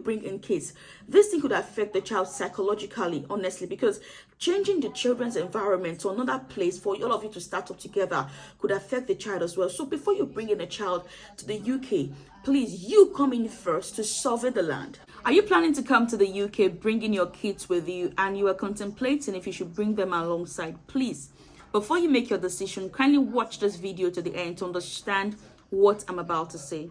bring in kids, this thing could affect the child psychologically, honestly, because changing the children's environment to another place for all of you to start up together could affect the child as well. So before you bring in a child to the UK, please, you come in first to survey the land. Are you planning to come to the UK, bringing your kids with you, and you are contemplating if you should bring them alongside? Please, before you make your decision, kindly watch this video to the end to understand what I'm about to say.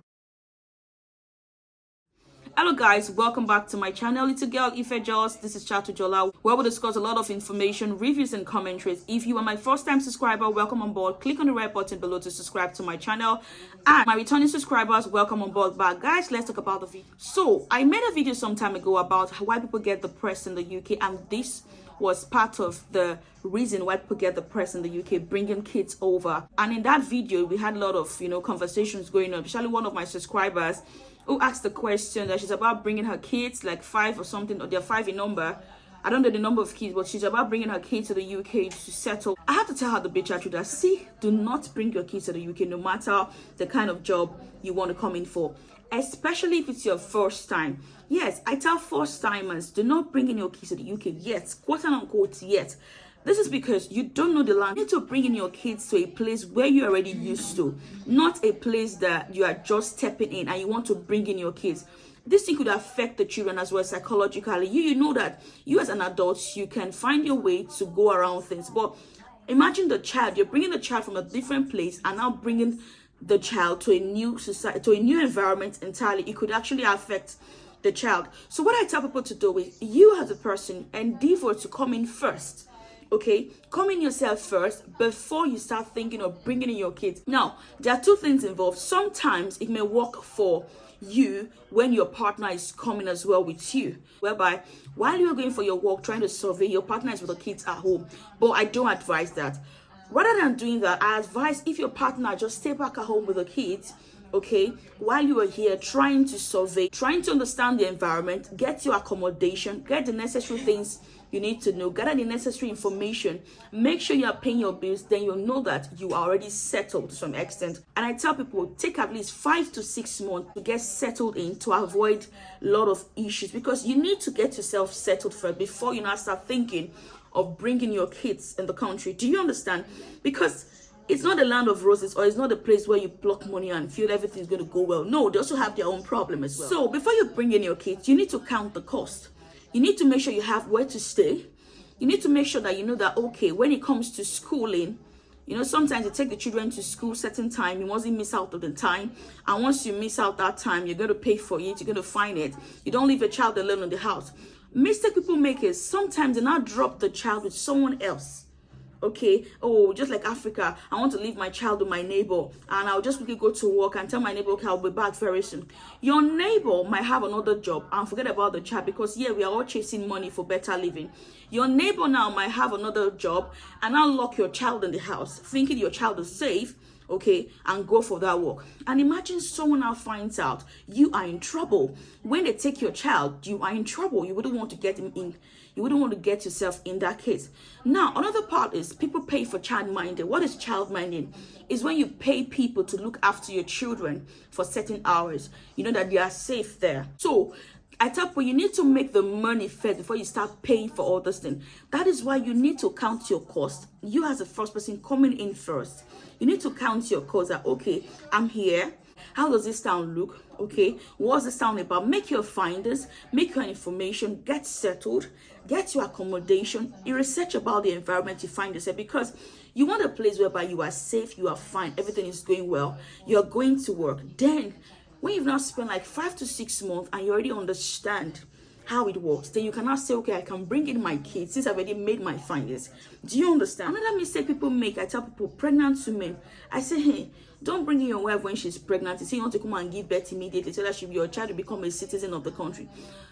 Hello guys, welcome back to my channel. It's a girl Ife Jos. This is Chatujola, where we discuss a lot of information, reviews and commentaries. If you are my first time subscriber, welcome on board. Click on the red button below to subscribe to my channel, and my returning subscribers, welcome on board back. Guys, let's talk about the video. So I made a video some time ago about why people get depressed in the UK, and this was part of the reason why people get depressed in the UK, bringing kids over. And in that video, we had a lot of conversations going on, especially one of my subscribers who asked the question that she's about bringing her kids, like 5 or something, or they're 5 in number. I don't know the number of kids, but she's about bringing her kids to the UK to settle. I had to tell her the bitch truth that, see, do not bring your kids to the UK, no matter the kind of job you want to come in for, especially if it's your first time. Yes, I tell first timers, do not bring in your kids to the UK yet, quote unquote yet. This is because you don't know the land. You need to bring in your kids to a place where you're already used to, not a place that you are just stepping in and you want to bring in your kids. This thing could affect the children as well psychologically. You know that you as an adult, you can find your way to go around things. But imagine the child, you're bringing the child from a different place and now bringing the child to a new society, to a new environment entirely. It could actually affect the child. So what I tell people to do is, you as a person, endeavor to come in first. Okay, come in yourself first before you start thinking of bringing in your kids. Now, there are two things involved. Sometimes it may work for you when your partner is coming as well with you, whereby while you're going for your walk, trying to survey, your partner is with the kids at home. But I don't advise that. Rather than doing that, I advise if your partner just stay back at home with the kids, okay, while you are here trying to survey, trying to understand the environment, get your accommodation, get the necessary things you need to know, gather the necessary information, make sure you are paying your bills, then you'll know that you are already settled to some extent. And I tell people, take at least 5 to 6 months to get settled in, to avoid a lot of issues, because you need to get yourself settled first before you now start thinking of bringing your kids in the country. Do you understand? Because it's not a land of roses, or it's not a place where you pluck money and feel everything's going to go well. No, they also have their own problem as well. So before you bring in your kids, you need to count the cost. You need to make sure you have where to stay. You need to make sure that you know that, okay, when it comes to schooling, sometimes you take the children to school certain time, you mustn't miss out of the time. And once you miss out that time, you're going to pay for it, you're going to find it. You don't leave a child alone in the house. Mistake people make is sometimes they now drop the child with someone else. Okay, oh, just like Africa, I want to leave my child with my neighbor, and I'll just quickly go to work and tell my neighbor, okay, I'll be back very soon. Your neighbor might have another job and forget about the child, because yeah, we are all chasing money for better living. Your neighbor now might have another job and now lock your child in the house, thinking your child is safe, okay, and go for that work. And imagine someone now finds out, you are in trouble. When they take your child, you are in trouble. You wouldn't want to get him in. You wouldn't want to get yourself in that case. Now, another part is people pay for child minding. What is child minding? Is when you pay people to look after your children for certain hours. You know that they are safe there. So I tell people, you need to make the money first before you start paying for all this thing. That is why you need to count your cost. You as the first person coming in first, you need to count your cost. That, okay, I'm here. How does this town look? Okay, what's this town about? Make your findings, make your information, get settled, get your accommodation, you research about the environment you find yourself, because you want a place whereby you are safe, you are fine, everything is going well, you're going to work. Then when you've now spent like 5 to 6 months and you already understand how it works, then you can now say, okay, I can bring in my kids since I've already made my findings. Do you understand? Another mistake people make, I tell people, pregnant women, I say, hey, don't bring in your wife when she's pregnant. You say you want to come and give birth immediately so that your child will become a citizen of the country.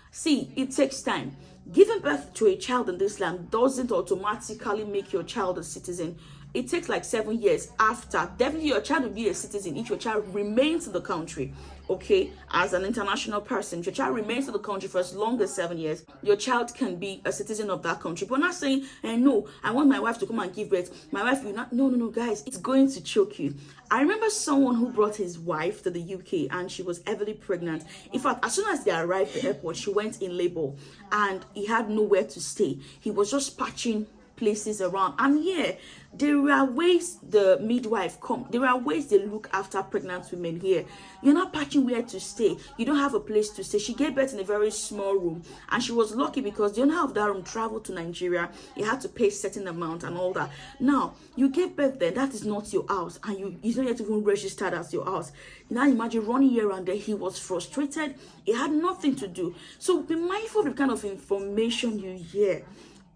See, it takes time. Giving birth to a child in this land doesn't automatically make your child a citizen. it takes like 7 years after. Definitely your child will be a citizen if your child remains in the country, okay, as an international person. If your child remains in the country for as long as 7 years, your child can be a citizen of that country. But not saying, no, I want my wife to come and give birth. My wife will not. No, guys, it's going to choke you. I remember someone who brought his wife to the UK and she was heavily pregnant. In fact, as soon as they arrived at the airport, she went in labor and he had nowhere to stay. He was just patching places around, and yeah, there are ways the midwife come, there are ways they look after pregnant women here. You're not patching where to stay, you don't have a place to stay. She gave birth in a very small room, and she was lucky because the owner of that room traveled to Nigeria. He had to pay a certain amount and all that. Now you gave birth there, that is not your house, and it's not yet even registered as your house. Now imagine running here and there. He was frustrated, he had nothing to do. So be mindful of the kind of information you hear.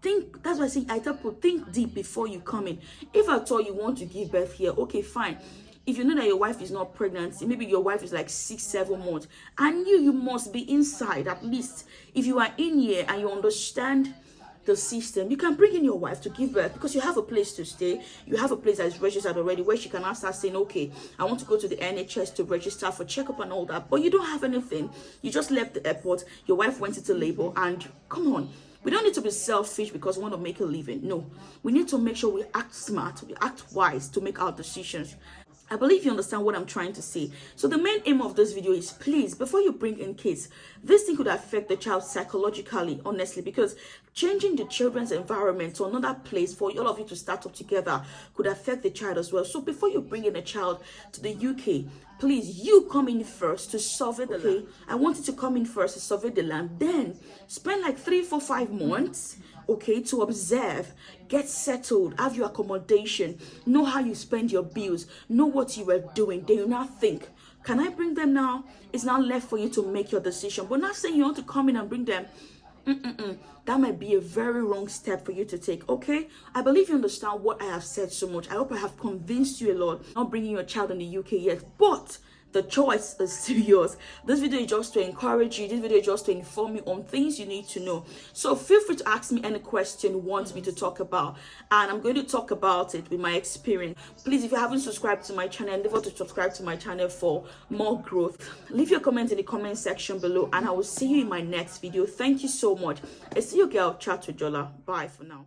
Think, that's why I tell people, think deep before you come in. If at all you want to give birth here, okay, fine. If you know that your wife is not pregnant, maybe your wife is like 6-7 months, and you must be inside at least. If you are in here and you understand the system, you can bring in your wife to give birth, because you have a place to stay, you have a place that is registered already, where she can now start saying, okay, I want to go to the NHS to register for checkup and all that. But you don't have anything, you just left the airport, your wife went into labor, and come on, we don't need to be selfish because we want to make a living. No, we need to make sure we act smart, we act wise to make our decisions. I believe you understand what I'm trying to say. So the main aim of this video is, please, before you bring in kids, this thing could affect the child psychologically, honestly, because changing the children's environment to another place for all of you to start up together could affect the child as well. So before you bring in a child to the UK, please, you come in first to survey the land. I want you to come in first to survey the land. Then spend like 3, 4, 5 months, okay, to observe, get settled, have your accommodation, know how you spend your bills, know what you are doing. Then you now think, can I bring them now? It's now left for you to make your decision. But not saying you want to come in and bring them. That might be a very wrong step for you to take, okay? I believe you understand what I have said so much. I hope I have convinced you a lot. Not bringing your child in the UK yet, but the choice is still yours. This video is just to encourage you. This video is just to inform you on things you need to know. So feel free to ask me any question you want me to talk about, and I'm going to talk about it with my experience. Please, if you haven't subscribed to my channel, endeavor to subscribe to my channel for more growth. Leave your comment in the comment section below, and I will see you in my next video. Thank you so much. It's your girl, Chatujola. Bye for now.